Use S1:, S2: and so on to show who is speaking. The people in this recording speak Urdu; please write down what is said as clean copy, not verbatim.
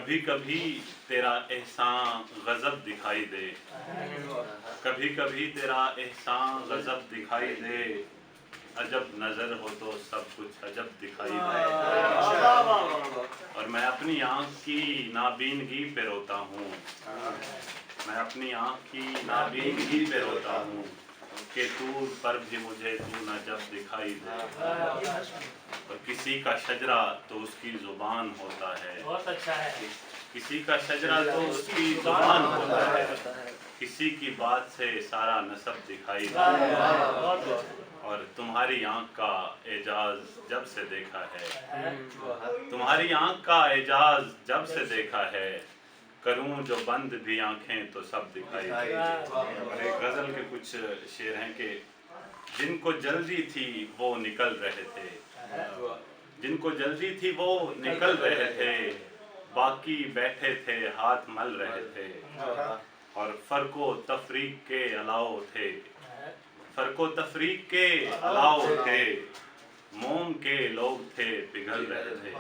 S1: کبھی کبھی تیرا احسان غضب دکھائی دے، کبھی کبھی تیرا احسان غضب دکھائی دے، عجب نظر ہو تو سب کچھ عجب دکھائی دے۔ اور میں اپنی آنکھ کی نابینگی پہ روتا ہوں، میں اپنی آنکھ کی نابینگی پہ روتا ہوں کہ طور پر بھی مجھے تو نہ جب دکھائی دے۔ اور کسی کا شجرہ تو اس کی زبان ہوتا ہے،
S2: بہت اچھا ہے۔
S1: کسی کا شجرہ تو اس کی زبان ہوتا ہے، کسی کی بات سے سارا نسب دکھائی دے۔ اور تمہاری آنکھ کا اعجاز جب سے دیکھا ہے، تمہاری آنکھ کا اعجاز جب سے دیکھا ہے، کروں جو بند بھی آنکھیں تو سب دکھائی دے۔ اور ایک غزل کے کچھ شعر ہیں کہ جن کو جلدی تھی وہ نکل رہے تھے، جن کو جلدی تھی وہ نکل رہے تھے، باقی بیٹھے تھے ہاتھ مل رہے تھے۔ اور فرق و تفریق کے علاوہ تھے، فرق و تفریق کے علاوہ تھے، موم کے لوگ تھے پگھل رہے تھے۔